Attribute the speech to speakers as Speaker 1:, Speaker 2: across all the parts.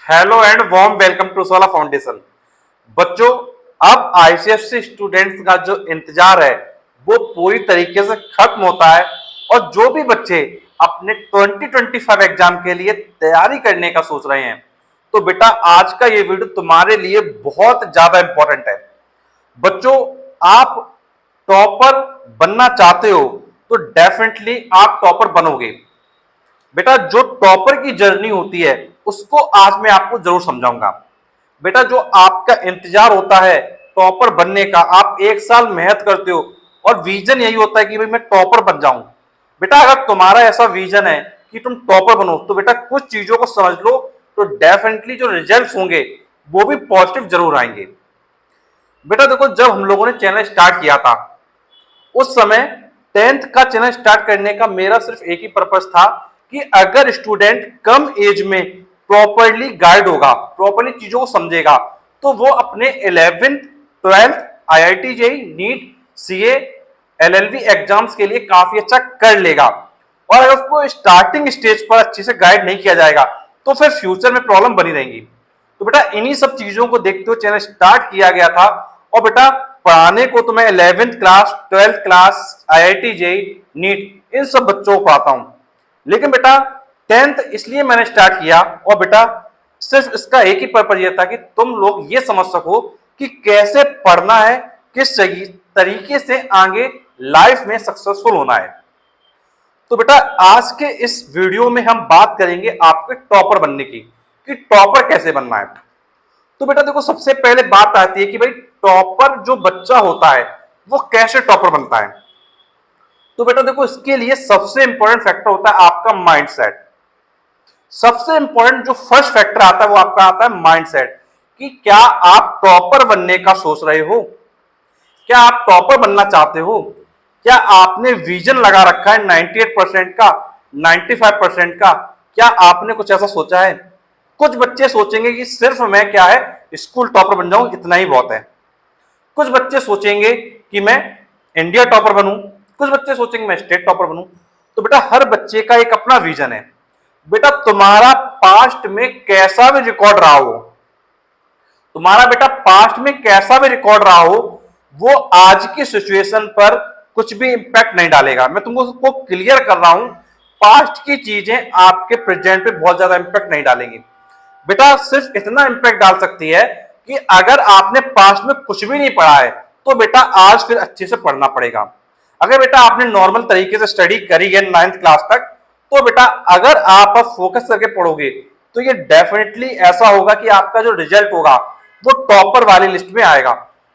Speaker 1: Hello and warm welcome to Sola foundation. बच्चों, अब ICSC students का जो इंतजार है वो पूरी तरीके से खत्म होता है। और जो भी बच्चे अपने 2025 एग्जाम के लिए तैयारी करने का सोच रहे हैं, तो बेटा आज का ये वीडियो तुम्हारे लिए बहुत ज्यादा इंपॉर्टेंट है। बच्चों, आप टॉपर बनना चाहते हो तो डेफिनेटली आप टॉपर बनोगे। बेटा, जो टॉपर की जर्नी होती है उसको आज मैं आपको जरूर समझाऊंगा। बेटा, जो आपका इंतजार होता है टॉपर बनने का, आप एक साल मेहनत करते हो और विजन यही होता है कि भाई मैं टॉपर बन जाऊं। बेटा, अगर तुम्हारा ऐसा विजन है कि तुम टॉपर बनो तो बेटा कुछ चीजों को समझ लो, तो डेफिनेटली जो रिजल्ट्स होंगे वो भी पॉजिटिव जरूर आएंगे। बेटा देखो, जब हम लोगों ने चैनल स्टार्ट किया था उस समय 10th का चैनल स्टार्ट करने का मेरा सिर्फ एक ही पर्पस था कि अगर स्टूडेंट कम एज में प्रॉपरली गाइड होगा, प्रॉपरली चीजों को समझेगा, तो वो अपने 11th 12th IIT JEE NEET CA LLB exams के लिए काफी अच्छा कर लेगा। और अगर उसको स्टार्टिंग स्टेज पर अच्छे से गाइड नहीं किया जाएगा तो फिर फ्यूचर में प्रॉब्लम बनी रहेंगी। तो बेटा इन्हीं सब चीजों को देखते हुए चैनल स्टार्ट किया गया था। और बेटा पढ़ाने को तो मैं 11th class 12th class IIT JEE NEET इन सब बच्चों को पढ़ाता हूं। लेकिन बेटा 10th इसलिए मैंने स्टार्ट किया, और बेटा सिर्फ इसका एक ही पर्पज ये था कि तुम लोग ये समझ सको कि कैसे पढ़ना है, किस तरीके से आगे लाइफ में सक्सेसफुल होना है। तो बेटा आज के इस वीडियो में हम बात करेंगे आपके टॉपर बनने की, कि टॉपर कैसे बनना है। तो बेटा देखो, सबसे पहले बात आती है कि भाई टॉपर जो बच्चा होता है वो कैसे टॉपर बनता है। तो बेटा देखो, इसके लिए सबसे इंपॉर्टेंट फैक्टर होता है आपका माइंडसेट। सबसे इंपॉर्टेंट जो फर्स्ट फैक्टर आता है वो आपका आता है माइंडसेट, कि क्या आप टॉपर बनने का सोच रहे हो, क्या आप टॉपर बनना चाहते हो, क्या आपने विजन लगा रखा है 98% का, 95% का, क्या आपने कुछ ऐसा सोचा है। कुछ बच्चे सोचेंगे कि सिर्फ मैं क्या है स्कूल टॉपर बन जाऊं, इतना ही बहुत है। कुछ बच्चे सोचेंगे कि मैं इंडिया टॉपर बनूं, कुछ बच्चे सोचेंगे मैं स्टेट टॉपर बनूं। तो बेटा हर बच्चे का एक अपना विजन है। बेटा तुम्हारा पास्ट में कैसा भी रिकॉर्ड रहा हो, तुम्हारा बेटा पास्ट में कैसा भी रिकॉर्ड रहा हो, वो आज की सिचुएशन पर कुछ भी इंपैक्ट नहीं डालेगा। मैं तुमको उसको क्लियर कर रहा हूं, पास्ट की चीजें आपके प्रेजेंट पे बहुत ज्यादा इंपैक्ट नहीं डालेंगी। बेटा सिर्फ इतना इंपैक्ट डाल सकती है कि अगर आपने पास्ट में कुछ भी नहीं पढ़ा है तो बेटा आज फिर अच्छे से पढ़ना पड़ेगा। अगर बेटा आपने नॉर्मल तरीके से स्टडी करी है 9th क्लास तक, तो बेटा अगर आप फोकस करके पढ़ोगे तो ये डेफिनेटली ऐसा होगा कि आपका जो रिजल्ट होगा वो टॉपर वाली लिस्ट में आएगा,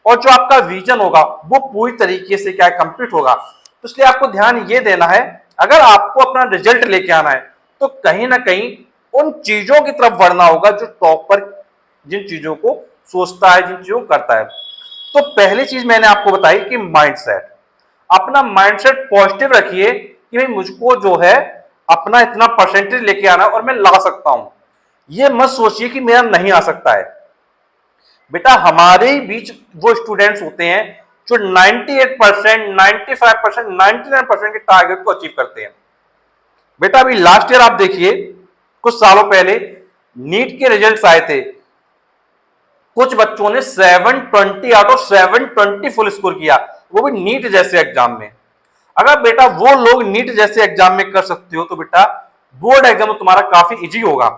Speaker 1: और जो आपका विजन होगा वो पूरी तरीके से क्या कंप्लीट होगा। तो इसलिए आपको ध्यान ये देना है, अगर आपको अपना रिजल्ट लेके आना है तो कहीं ना कहीं उन चीजों की तरफ बढ़ना होगा जो टॉपर जिन चीजों को सोचता है, जिन चीजों को करता है। तो पहली चीज मैंने आपको बताई कि माइंडसेट। अपना माइंडसेट पॉजिटिव रखिए कि भाई मुझको जो है अपना इतना परसेंटेज लेके आना और मैं ला सकता हूं। ये मत सोचिए कि मेरा नहीं आ सकता है। बेटा हमारे ही बीच वो स्टूडेंट्स होते हैं जो 98%, 95%, 99% के टारगेट को अचीव करते हैं। बेटा अभी लास्ट ईयर आप देखिए, कुछ सालों पहले नीट के रिजल्ट्स आए थे, कुछ बच्चों ने 720 आउट ऑफ 720 फुल स्कोर किया, वो भी नीट जैसे एग्जाम में। अगर बेटा वो लोग नीट जैसे एग्जाम में कर सकते हो तो बेटा बोर्ड एग्जाम तुम्हारा काफी इजी होगा।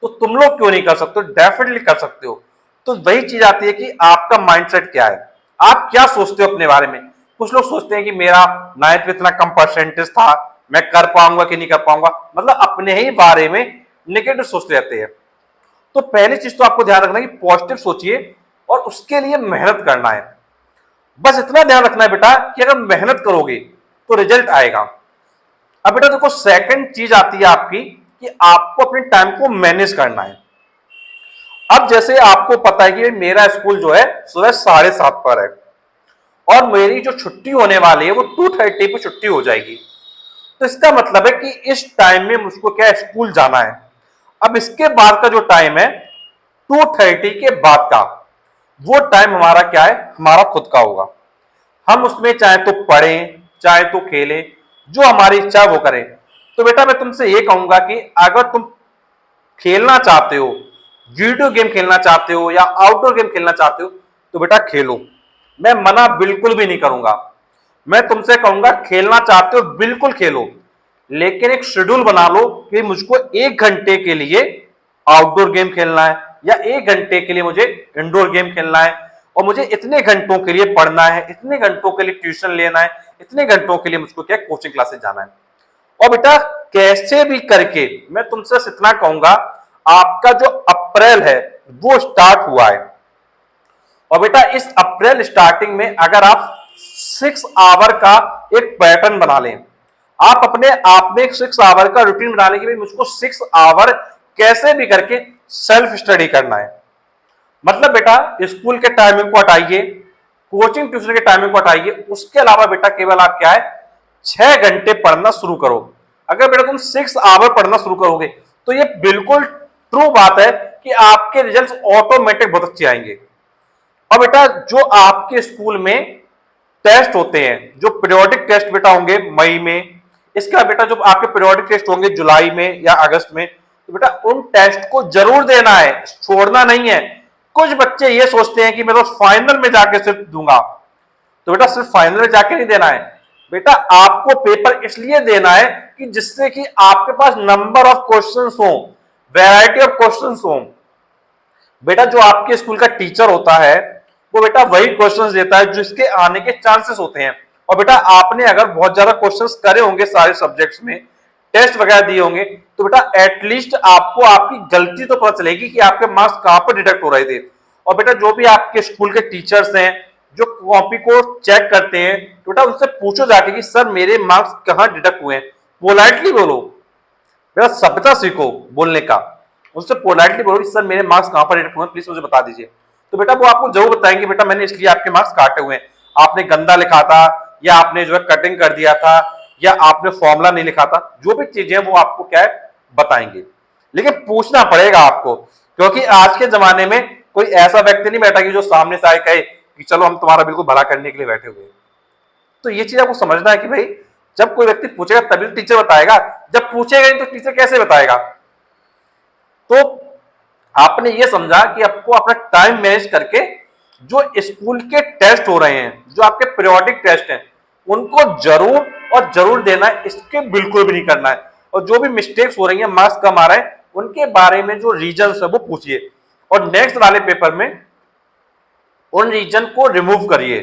Speaker 1: तो तुम लोग क्यों नहीं कर सकते, डेफिनेटली कर सकते हो। तो वही चीज आती है कि आपका माइंडसेट क्या है, आप क्या सोचते हो अपने बारे में। कुछ लोग सोचते हैं कि मेरा 9th में इतना कम परसेंटेज था, मैं कर पाऊंगा कि नहीं कर पाऊंगा, मतलब अपने ही बारे में नेगेटिव सोचते रहते हैं। तो पहली चीज तो आपको ध्यान रखना है कि पॉजिटिव सोचिए और उसके लिए मेहनत करना है। बस इतना ध्यान रखना है बेटा कि अगर मेहनत करोगे तो रिजल्ट आएगा। अब बेटा देखो, सेकंड चीज आती है आपकी कि आपको अपने टाइम को मैनेज करना है। अब जैसे आपको पता है कि मेरा स्कूल जो है सुबह 7:30 पर है और मेरी जो छुट्टी होने वाली है वो 2:30 पे छुट्टी हो जाएगी। तो इसका मतलब है कि इस टाइम में मुझको क्या स्कूल जाना है। अब इसके बाद का जो टाइम है 2:30 के बाद का, वो टाइम हमारा क्या है, हमारा खुद का होगा। हम उसमें चाहे तो पढ़ें चाहे तो खेलें, जो हमारी इच्छा वो करें। तो बेटा मैं तुमसे ये कहूंगा कि अगर तुम खेलना चाहते हो वीडियो गेम खेलना चाहते हो या आउटडोर गेम खेलना चाहते हो तो बेटा खेलो, मैं मना बिल्कुल भी नहीं करूंगा। मैं तुमसे कहूंगा खेलना चाहते हो बिल्कुल खेलो, लेकिन एक शेड्यूल बना लो कि मुझको 1 घंटे के लिए आउटडोर गेम खेलना है या 1 घंटे के लिए मुझे इंडोर गेम खेलना है, और मुझे इतने घंटों के लिए पढ़ना है, इतने घंटों के लिए ट्यूशन लेना है, इतने घंटों के लिए मुझको क्या कोचिंग क्लासेस जाना है। और बेटा कैसे भी करके मैं तुमसे इतना कहूंगा, आपका जो अप्रैल है वो स्टार्ट हुआ है, और बेटा इस अप्रैल स्टार्टिंग में अगर आप 6 आवर का एक पैटर्न बना लें, आप अपने आप में 6 आवर का रूटीन बना लें कि भाई मुझको 6 आवर कैसे भी करके सेल्फ स्टडी करना है। मतलब बेटा स्कूल के टाइमिंग को हटाइए, कोचिंग ट्यूशन के टाइमिंग को हटाइए, उसके अलावा बेटा केवल आप क्या है 6 घंटे पढ़ना शुरू करो। अगर बेटा तुम 6 आवर पढ़ना शुरू करोगे तो ये बिल्कुल ट्रू बात है कि आपके रिजल्ट्स ऑटोमेटिक बहुत अच्छे आएंगे। और बेटा जो आपके स्कूल में टेस्ट होते हैं, जो पीरियोडिक टेस्ट बेटा होंगे मई में, इसके बाद बेटा जो आपके पीरियोडिक टेस्ट होंगे जुलाई में या अगस्त में, तो बेटा उन टेस्ट को जरूर देना है, छोड़ना नहीं है। कुछ बच्चे ये सोचते हैं कि मैं तो फाइनल में जाके सिर्फ दूंगा, तो बेटा सिर्फ फाइनल में जाके नहीं देना है, बेटा आपको पेपर इसलिए देना है कि जिससे कि आपके पास नंबर ऑफ क्वेश्चंस हो, वैरायटी ऑफ क्वेश्चंस हो। बेटा जो आपके स्कूल का टीचर होता है वो बेटा वही क्वेश्चंस देता है जो इसके आने के चांसेस होते हैं। और बेटा आपने अगर बहुत ज्यादा क्वेश्चंस करे होंगे सारे सब्जेक्ट्स में, टेस्ट वगैरह दिए होंगे, तो बेटा एटलीस्ट आपको आपकी गलती तो पता चलेगी कि आपके मार्क्स कहां पर डिडक्ट हो रहे थे। और बेटा जो भी आपके स्कूल के टीचर्स हैं जो कॉपी को चेक करते हैं, तो बेटा उनसे पूछो जाके कि सर मेरे मार्क्स कहां डिडक्ट हुए हैं। पोलाइटली बोलो, बेटा सभ्यता सीखो बोलने का, उनसे पोलाइटली बोलो कि सर मेरे मार्क्स कहां पर डिडक्ट हुए हैं, प्लीज मुझे बता दीजिए। तो बेटा वो आपको जरूर बताएंगे बेटा मैंने इसलिए आपके मार्क्स काटे हुए हैं, आपने गंदा लिखा था, या आपने जो है कटिंग कर दिया था, या आपने फॉर्मूला नहीं लिखा था, जो भी चीजें वो आपको क्या है बताएंगे। लेकिन पूछना पड़ेगा आपको, क्योंकि आज के जमाने में कोई ऐसा व्यक्ति नहीं बैठा कि जो सामने से आए कहे कि चलो हम तुम्हारा बिल्कुल भला करने के लिए बैठे हुए हैं। तो ये चीज आपको समझना है कि भाई जब कोई व्यक्ति पूछेगा तभी तो टीचर बताएगा, जब पूछेगा नहीं तो टीचर कैसे बताएगा। तो आपने ये समझा कि आपको अपना टाइम मैनेज करके जो स्कूल के टेस्ट हो रहे हैं, जो आपके पीरियोडिक टेस्ट हैं, उनको जरूर और जरूर देना है, इसके बिल्कुल भी नहीं करना है। और जो भी मिस्टेक्स हो रही हैं, मार्क्स कम आ रहे हैं, उनके बारे में जो रीजंस है वो पूछिए, और नेक्स्ट वाले पेपर में उन रीजन को रिमूव करिए,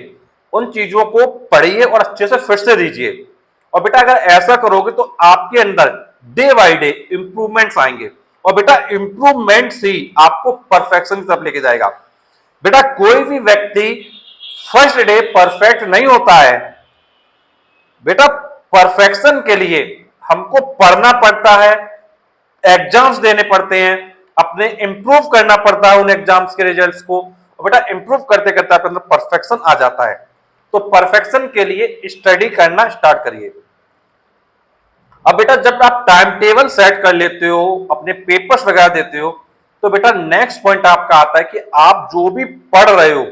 Speaker 1: उन चीजों को पढ़िए और अच्छे से फिर से दीजिए। और बेटा अगर ऐसा करोगे तो आपके अंदर डे बाय डे इंप्रूवमेंट्स आएंगे, और बेटा इंप्रूवमेंट्स ही आपको परफेक्शन की तरफ लेके जाएगा। बेटा कोई भी व्यक्ति फर्स्ट डे परफेक्ट नहीं होता है। बेटा परफेक्शन के लिए हमको पढ़ना पड़ता है, एग्जाम्स देने पड़ते हैं, अपने इंप्रूव करना पड़ता है उन एग्जाम्स के रिजल्ट्स को, और बेटा इंप्रूव करते करते आपके अंदर परफेक्शन आ जाता है। तो परफेक्शन के लिए स्टडी करना स्टार्ट करिए। अब बेटा जब आप टाइम टेबल सेट कर लेते हो, अपने पेपर्स वगैरह देते हो, तो बेटा नेक्स्ट पॉइंट आपका आता है कि आप जो भी पढ़ रहे हो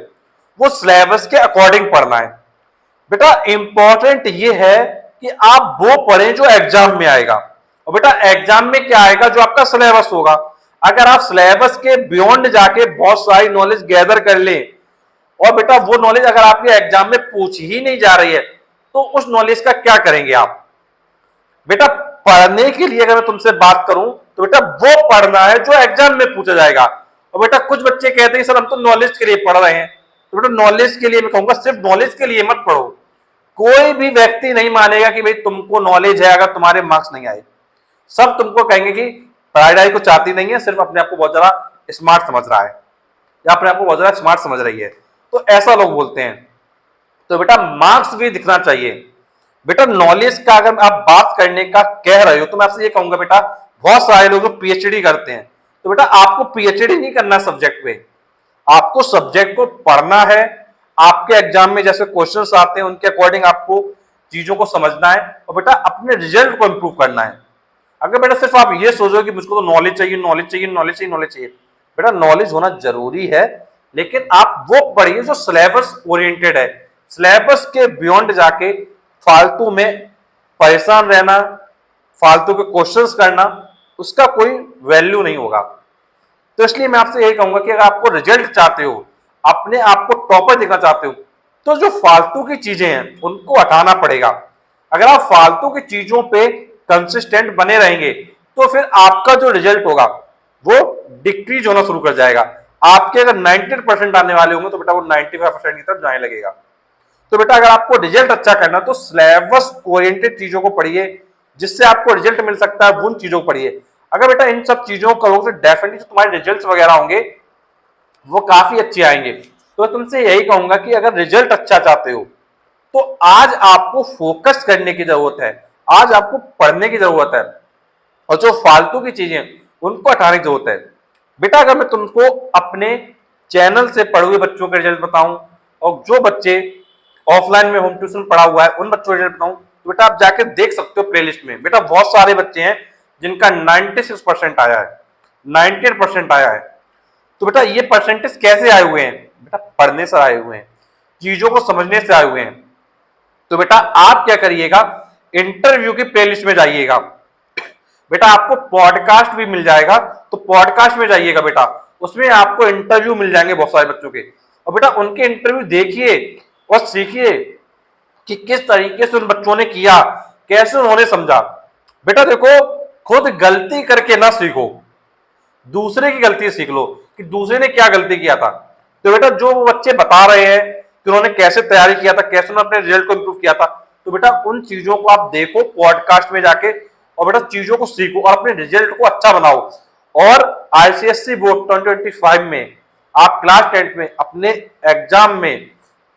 Speaker 1: वो सिलेबस के अकॉर्डिंग पढ़ना है। बेटा इंपॉर्टेंट ये है कि आप वो पढ़ें जो एग्जाम में आएगा, और बेटा एग्जाम में क्या आएगा, जो आपका सिलेबस होगा। अगर आप सिलेबस के बियॉन्ड जाके बहुत सारी नॉलेज गैदर कर लें, और बेटा वो नॉलेज अगर आपके एग्जाम में पूछ ही नहीं जा रही है, तो उस नॉलेज का क्या करेंगे आप। बेटा पढ़ने के लिए अगर मैं तुमसे बात करूं तो बेटा वो पढ़ना है जो एग्जाम में पूछा जाएगा। और बेटा कुछ बच्चे कहते हैं सर हम तो नॉलेज के लिए पढ़ रहे हैं, तो बेटा नॉलेज के लिए मैं कहूंगा सिर्फ नॉलेज के लिए मत पढ़ो। कोई भी व्यक्ति नहीं मानेगा कि भाई तुमको नॉलेज है अगर तुम्हारे मार्क्स नहीं आए। सब तुमको कहेंगे कि पढ़ाई को चाहती नहीं है, सिर्फ अपने आप को बहुत ज्यादा स्मार्ट समझ रहा है, या अपने आप को बहुत ज्यादा स्मार्ट समझ रही है, तो ऐसा लोग बोलते हैं। तो बेटा मार्क्स भी दिखना चाहिए। बेटा नॉलेज का अगर आप बात करने का कह रहे हो तो मैं आपसे ये कहूंगा, बेटा बहुत सारे लोग पीएचडी करते हैं, तो बेटा आपको पीएचडी नहीं करना सब्जेक्ट पे, आपको सब्जेक्ट को पढ़ना है। आपके एग्जाम में जैसे क्वेश्चंस आते हैं उनके अकॉर्डिंग आपको चीजों को समझना है, और बेटा अपने रिजल्ट को इंप्रूव करना है। अगर बेटा सिर्फ आप ये सोचो कि मुझको तो नॉलेज चाहिए, नॉलेज चाहिए, नॉलेज चाहिए, नॉलेज चाहिए, बेटा नॉलेज होना जरूरी है, लेकिन आप वो पढ़िए जो सिलेबस ओरिएंटेड है। सिलेबस के बियॉन्ड जाके फालतू में परेशान रहना, फालतू के क्वेश्चंस करना, उसका कोई वैल्यू नहीं होगा। तो इसलिए मैं आपसे यही कहूंगा कि अगर आपको रिजल्ट चाहते हो, अपने आप को टॉपर देखना चाहते हो, तो जो फालतू की चीजें हैं उनको हटाना पड़ेगा। अगर आप फालतू की चीजों पे कंसिस्टेंट बने रहेंगे तो फिर आपका जो रिजल्ट होगा वो डिक्रीज होना शुरू कर जाएगा। आपके अगर 90% आने वाले होंगे तो बेटा वो 95% की तरफ जाने लगेगा। तो बेटा अगर आपको रिजल्ट अच्छा करना है तो सिलेबस ओरिएंटेड चीजों को पढ़िए, जिससे आपको रिजल्ट मिल सकता है उन चीजों को पढ़िए। अगर बेटा इन सब चीजों को करोगे तो डेफिनेटली जो तुम्हारे रिजल्ट्स वगैरह होंगे वो काफी अच्छे आएंगे। तो तुमसे यही कहूंगा कि अगर रिजल्ट अच्छा चाहते हो तो आज आपको फोकस करने की जरूरत है, आज आपको पढ़ने की जरूरत है, और जो फालतू की चीजें उनको हटाने की जरूरत है। बेटा अगर मैं तुमको अपने चैनल से पढ़े हुए बच्चों के रिजल्ट बताऊं और जो बच्चे ऑफलाइन में होम ट्यूशन पढ़ा हुआ है उन बच्चों के रिजल्ट बताऊं, तो बेटा आप जाके देख सकते हो प्लेलिस्ट में। बेटा बहुत सारे बच्चे हैं जिनका 96% आया है, 98% आया है। तो बेटा ये परसेंटेज कैसे आए हुए हैं? बेटा पढ़ने से आए हुए हैं, चीजों को समझने से आए हुए हैं। तो बेटा आप क्या करिएगा, इंटरव्यू की प्लेलिस्ट में जाइएगा। बेटा आपको पॉडकास्ट भी मिल जाएगा, तो पॉडकास्ट में जाइएगा बेटा, उसमें आपको इंटरव्यू मिल जाएंगे बहुत सारे बच्चों के। और बेटा उनके इंटरव्यू देखिए और सीखिए कि किस तरीके से उन बच्चों ने किया, कैसे उन्होंने समझा। बेटा देखो, खुद गलती करके ना सीखो, दूसरे की गलती सीख लो कि दूसरे ने क्या गलती किया था। तो बेटा जो वो बच्चे बता रहे हैं कि उन्होंने कैसे तैयारी किया था, कैसे उन्होंने अपने रिजल्ट को इंप्रूव किया था, तो बेटा उन चीजों को आप देखो पॉडकास्ट में जाके, और बेटा चीजों को सीखो और अपने रिजल्ट को अच्छा बनाओ। और आईसीएससी बोर्ड 2025 में आप क्लास 10 में अपने एग्जाम में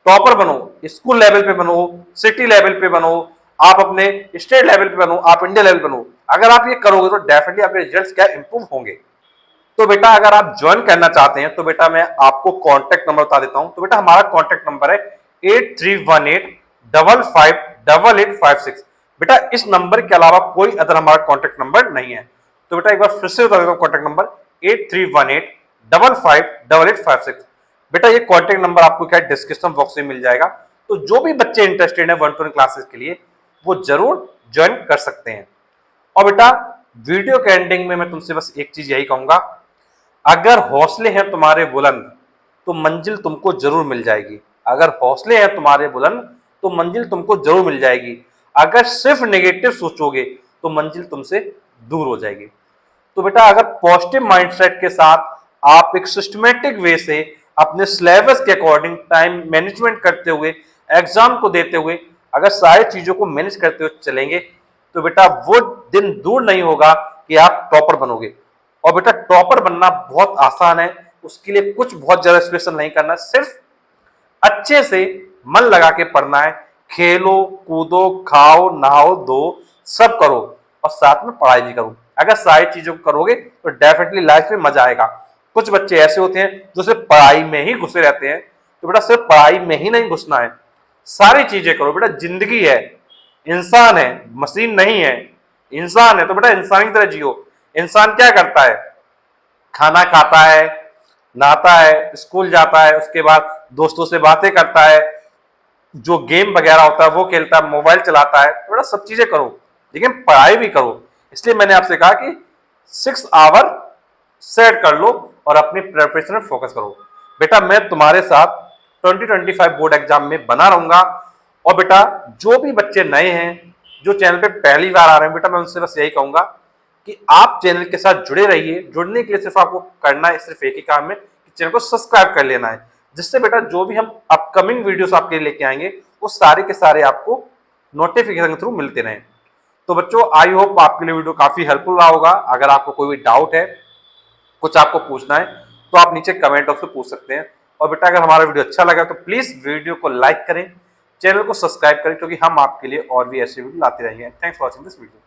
Speaker 1: टॉपर बनो, स्कूल लेवल पे बनो, सिटी लेवल पे बनो, आप अपने स्टेट लेवल पे बनो, आप इंडिया लेवल पे बनो। अगर आप ये करोगे तो डेफिनेटली आपके रिजल्ट्स क्या इंप्रूव होंगे। तो बेटा अगर आप ज्वाइन करना चाहते हैं तो बेटा मैं आपको कांटेक्ट नंबर बता देता हूं। तो बेटा हमारा कांटेक्ट नंबर है 8318558856। बेटा इस नंबर के अलावा कोई अदर हमारा कांटेक्ट नंबर नहीं है। तो बेटा एक बार फिर से बता देता हूं, कांटेक्ट नंबर 8318558856। बेटा ये कांटेक्ट नंबर आपको क्या डिस्क्रिप्शन बॉक्स में मिल जाएगा। तो जो भी बच्चे इंटरेस्टेड है 1-to-1 क्लासेस के लिए वो जरूर ज्वाइन कर सकते हैं। और बेटा वीडियो के एंडिंग में मैं तुमसे बस एक चीज यही कहूंगा, अगर हौसले हैं तुम्हारे बुलंद तो मंजिल तुमको जरूर मिल जाएगी। अगर हौसले हैं तुम्हारे बुलंद तो मंजिल तुमको जरूर मिल जाएगी। अगर सिर्फ नेगेटिव सोचोगे तो मंजिल तुमसे दूर हो जाएगी। तो बेटा अगर पॉजिटिव माइंडसेट के साथ आप एक सिस्टमेटिक वे से अपने सिलेबस के अकॉर्डिंग टाइम मैनेजमेंट करते हुए, एग्जाम को देते हुए अगर सारी चीजों को मैनेज करते हुए चलेंगे तो बेटा वो दिन दूर नहीं होगा कि आप टॉपर बनोगे। और बेटा टॉपर बनना बहुत आसान है, उसके लिए कुछ बहुत ज्यादा स्पेशल नहीं करना, सिर्फ अच्छे से मन लगा के पढ़ना है। खेलो कूदो खाओ नहाओ दो सब करो और साथ में पढ़ाई भी करो। अगर सारी चीजों को करोगे तो डेफिनेटली लाइफ में मजा आएगा। कुछ बच्चे ऐसे होते हैं जो सिर्फ पढ़ाई में ही घुसे रहते हैं, तो बेटा सिर्फ पढ़ाई में ही नहीं घुसना है, सारी चीजें करो। बेटा जिंदगी है, इंसान है, मशीन नहीं है। इंसान है तो बेटा इंसान की तरह जियो। इंसान क्या करता है? खाना खाता है, नहाता है, स्कूल जाता है, उसके बाद दोस्तों से बातें करता है, जो गेम वगैरह होता है वो खेलता है, मोबाइल चलाता है। तो बेटा सब चीजें करो लेकिन पढ़ाई भी करो। इसलिए मैंने आपसे कहा कि 6 आवर सेट कर लो और अपनी प्रिपरेशन में फोकस करो। बेटा मैं तुम्हारे साथ 2025 बोर्ड एग्जाम में बना रहूंगा। और बेटा जो भी बच्चे नए हैं, जो चैनल पे पहली बार आ रहे हैं, बेटा मैं उनसे बस यही कहूंगा कि आप चैनल के साथ जुड़े रहिए। जुड़ने के लिए सिर्फ आपको करना है, सिर्फ एक ही काम है कि चैनल को सब्सक्राइब कर लेना है, जिससे बेटा जो भी हम अपकमिंग वीडियोस आपके लिए लेके आएंगे वो सारे के सारे आपको नोटिफिकेशन के थ्रू मिलते रहें। तो बच्चों आई होप आपके लिए वीडियो काफी हेल्पफुल रहा होगा। अगर आपको कोई भी डाउट है, कुछ आपको पूछना है, तो आप नीचे कमेंट बॉक्स में पूछ सकते हैं। और बेटा अगर हमारा वीडियो अच्छा लगा तो प्लीज वीडियो को लाइक करें, चैनल को सब्सक्राइब करें, क्योंकि हम आपके लिए और भी ऐसे वीडियो लाते रहेंगे। Thanks for watching this video.